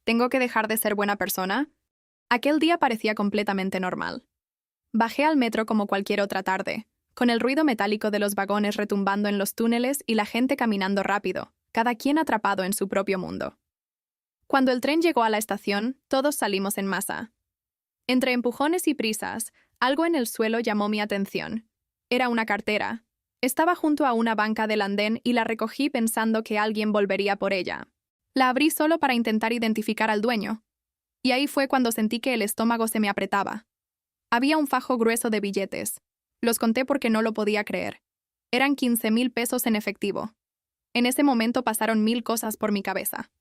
¿Tengo que dejar de ser buena persona? Aquel día parecía completamente normal. Bajé al metro como cualquier otra tarde, con el ruido metálico de los vagones retumbando en los túneles y la gente caminando rápido, cada quien atrapado en su propio mundo. Cuando el tren llegó a la estación, todos salimos en masa. Entre empujones y prisas, algo en el suelo llamó mi atención. Era una cartera. Estaba junto a una banca del andén y la recogí pensando que alguien volvería por ella. La abrí solo para intentar identificar al dueño. Y ahí fue cuando sentí que el estómago se me apretaba. Había un fajo grueso de billetes. Los conté porque no lo podía creer. Eran 15,000 pesos en efectivo. En ese momento pasaron 1000 cosas por mi cabeza.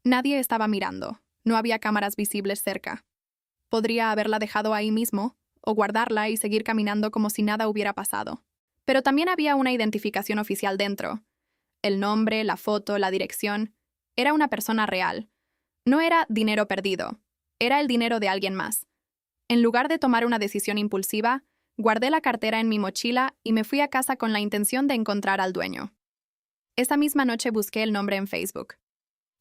Nadie estaba mirando. No había cámaras visibles cerca. Podría haberla dejado ahí mismo, o guardarla y seguir caminando como si nada hubiera pasado. Pero también había una identificación oficial dentro. El nombre, la foto, la dirección. Era una persona real. No era dinero perdido. Era el dinero de alguien más. En lugar de tomar una decisión impulsiva, guardé la cartera en mi mochila y me fui a casa con la intención de encontrar al dueño. Esa misma noche busqué el nombre en Facebook.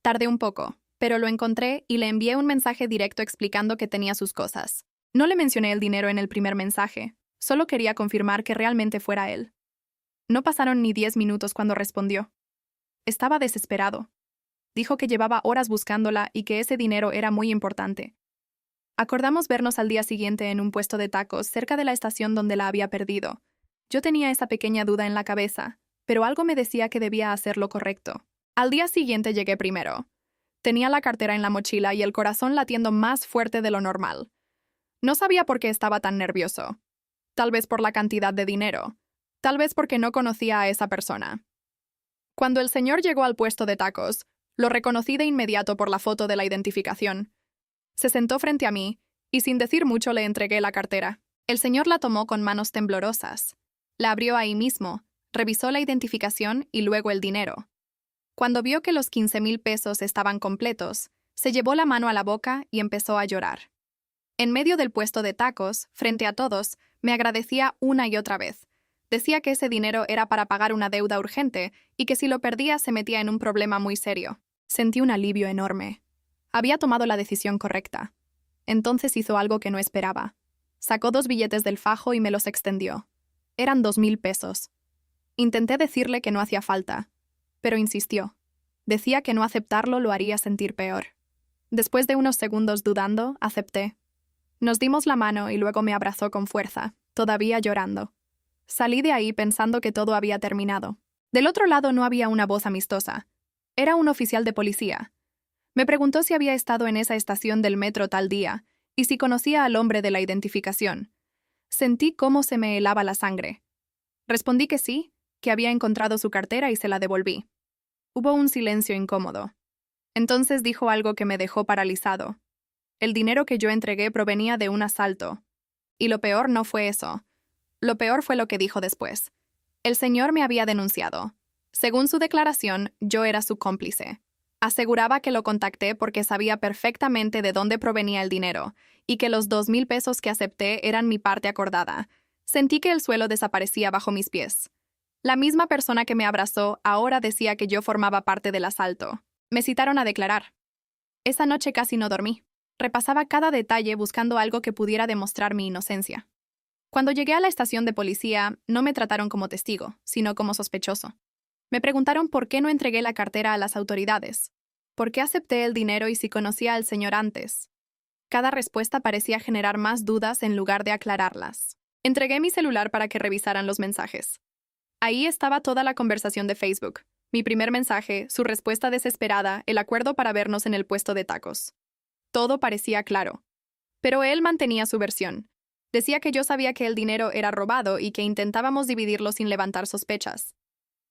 Tardé un poco, pero lo encontré y le envié un mensaje directo explicando que tenía sus cosas. No le mencioné el dinero en el primer mensaje, solo quería confirmar que realmente fuera él. No pasaron ni 10 minutos cuando respondió. Estaba desesperado. Dijo que llevaba horas buscándola y que ese dinero era muy importante. Acordamos vernos al día siguiente en un puesto de tacos cerca de la estación donde la había perdido. Yo tenía esa pequeña duda en la cabeza, pero algo me decía que debía hacer lo correcto. Al día siguiente llegué primero. Tenía la cartera en la mochila y el corazón latiendo más fuerte de lo normal. No sabía por qué estaba tan nervioso. Tal vez por la cantidad de dinero. Tal vez porque no conocía a esa persona. Cuando el señor llegó al puesto de tacos, lo reconocí de inmediato por la foto de la identificación. Se sentó frente a mí, y sin decir mucho le entregué la cartera. El señor la tomó con manos temblorosas. La abrió ahí mismo, revisó la identificación y luego el dinero. Cuando vio que los 15,000 pesos estaban completos, se llevó la mano a la boca y empezó a llorar. En medio del puesto de tacos, frente a todos, me agradecía una y otra vez. Decía que ese dinero era para pagar una deuda urgente y que si lo perdía se metía en un problema muy serio. Sentí un alivio enorme. Había tomado la decisión correcta. Entonces hizo algo que no esperaba. Sacó 2 billetes del fajo y me los extendió. Eran 2,000 pesos. Intenté decirle que no hacía falta, pero insistió. Decía que no aceptarlo lo haría sentir peor. Después de unos segundos dudando, acepté. Nos dimos la mano y luego me abrazó con fuerza, todavía llorando. Salí de ahí pensando que todo había terminado. Del otro lado no había una voz amistosa. Era un oficial de policía. Me preguntó si había estado en esa estación del metro tal día y si conocía al hombre de la identificación. Sentí cómo se me helaba la sangre. Respondí que sí, que había encontrado su cartera y se la devolví. Hubo un silencio incómodo. Entonces dijo algo que me dejó paralizado. El dinero que yo entregué provenía de un asalto. Y lo peor no fue eso. Lo peor fue lo que dijo después. El señor me había denunciado. Según su declaración, yo era su cómplice. Aseguraba que lo contacté porque sabía perfectamente de dónde provenía el dinero y que los 2,000 pesos que acepté eran mi parte acordada. Sentí que el suelo desaparecía bajo mis pies. La misma persona que me abrazó ahora decía que yo formaba parte del asalto. Me citaron a declarar. Esa noche casi no dormí. Repasaba cada detalle buscando algo que pudiera demostrar mi inocencia. Cuando llegué a la estación de policía, no me trataron como testigo, sino como sospechoso. Me preguntaron por qué no entregué la cartera a las autoridades, por qué acepté el dinero y si conocía al señor antes. Cada respuesta parecía generar más dudas en lugar de aclararlas. Entregué mi celular para que revisaran los mensajes. Ahí estaba toda la conversación de Facebook, mi primer mensaje, su respuesta desesperada, el acuerdo para vernos en el puesto de tacos. Todo parecía claro. Pero él mantenía su versión. Decía que yo sabía que el dinero era robado y que intentábamos dividirlo sin levantar sospechas.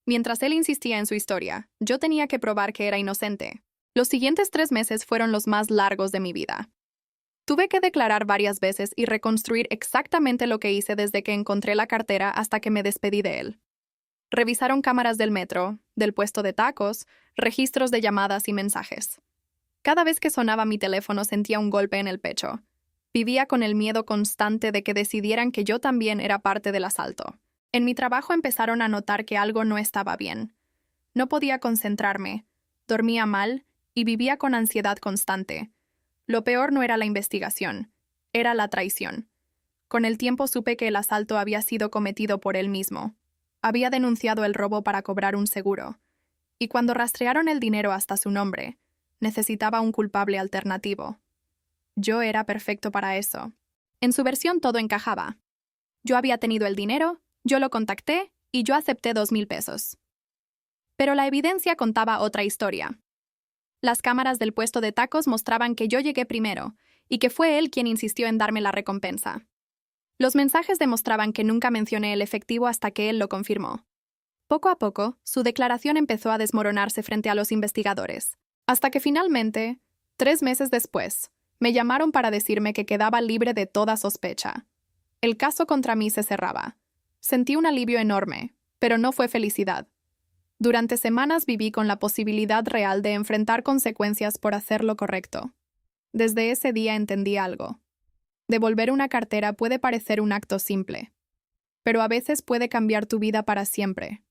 Mientras él insistía en su historia, yo tenía que probar que era inocente. Los siguientes 3 meses fueron los más largos de mi vida. Tuve que declarar varias veces y reconstruir exactamente lo que hice desde que encontré la cartera hasta que me despedí de él. Revisaron cámaras del metro, del puesto de tacos, registros de llamadas y mensajes. Cada vez que sonaba mi teléfono sentía un golpe en el pecho. Vivía con el miedo constante de que decidieran que yo también era parte del asalto. En mi trabajo empezaron a notar que algo no estaba bien. No podía concentrarme, dormía mal y vivía con ansiedad constante. Lo peor no era la investigación, era la traición. Con el tiempo supe que el asalto había sido cometido por él mismo. Había denunciado el robo para cobrar un seguro, y cuando rastrearon el dinero hasta su nombre, necesitaba un culpable alternativo. Yo era perfecto para eso. En su versión todo encajaba. Yo había tenido el dinero, yo lo contacté y yo acepté 2,000 pesos. Pero la evidencia contaba otra historia. Las cámaras del puesto de tacos mostraban que yo llegué primero y que fue él quien insistió en darme la recompensa. Los mensajes demostraban que nunca mencioné el efectivo hasta que él lo confirmó. Poco a poco, su declaración empezó a desmoronarse frente a los investigadores, hasta que finalmente, 3 meses después, me llamaron para decirme que quedaba libre de toda sospecha. El caso contra mí se cerraba. Sentí un alivio enorme, pero no fue felicidad. Durante semanas viví con la posibilidad real de enfrentar consecuencias por hacer lo correcto. Desde ese día entendí algo. Devolver una cartera puede parecer un acto simple, pero a veces puede cambiar tu vida para siempre.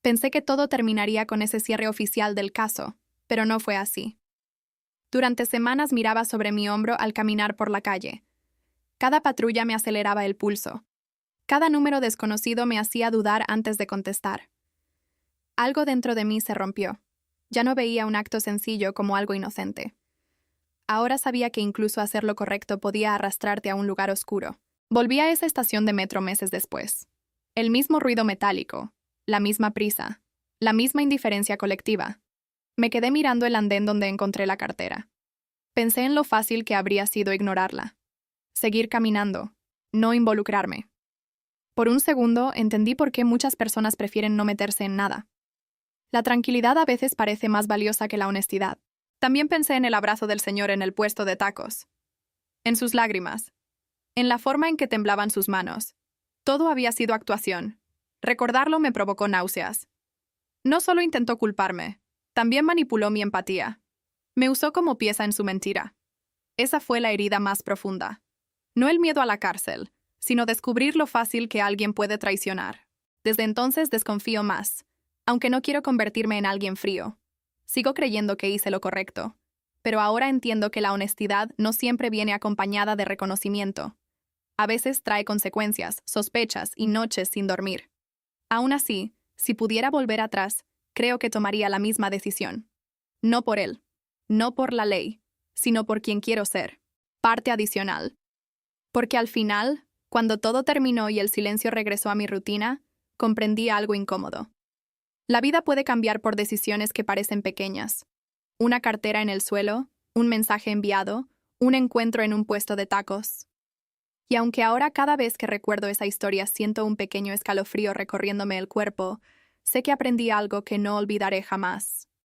Pensé que todo terminaría con ese cierre oficial del caso, pero no fue así. Durante semanas miraba sobre mi hombro al caminar por la calle. Cada patrulla me aceleraba el pulso. Cada número desconocido me hacía dudar antes de contestar. Algo dentro de mí se rompió. Ya no veía un acto sencillo como algo inocente. Ahora sabía que incluso hacer lo correcto podía arrastrarte a un lugar oscuro. Volví a esa estación de metro meses después. El mismo ruido metálico, la misma prisa, la misma indiferencia colectiva. Me quedé mirando el andén donde encontré la cartera. Pensé en lo fácil que habría sido ignorarla. Seguir caminando, no involucrarme. Por un segundo entendí por qué muchas personas prefieren no meterse en nada. La tranquilidad a veces parece más valiosa que la honestidad. También pensé en el abrazo del señor en el puesto de tacos, en sus lágrimas, en la forma en que temblaban sus manos. Todo había sido actuación. Recordarlo me provocó náuseas. No solo intentó culparme, también manipuló mi empatía. Me usó como pieza en su mentira. Esa fue la herida más profunda. No el miedo a la cárcel, sino descubrir lo fácil que alguien puede traicionar. Desde entonces desconfío más, aunque no quiero convertirme en alguien frío. Sigo creyendo que hice lo correcto, pero ahora entiendo que la honestidad no siempre viene acompañada de reconocimiento. A veces trae consecuencias, sospechas y noches sin dormir. Aún así, si pudiera volver atrás, creo que tomaría la misma decisión. No por él, no por la ley, sino por quien quiero ser. Parte adicional. Porque al final, cuando todo terminó y el silencio regresó a mi rutina, comprendí algo incómodo. La vida puede cambiar por decisiones que parecen pequeñas. Una cartera en el suelo, un mensaje enviado, un encuentro en un puesto de tacos. Y aunque ahora cada vez que recuerdo esa historia siento un pequeño escalofrío recorriéndome el cuerpo, sé que aprendí algo que no olvidaré jamás.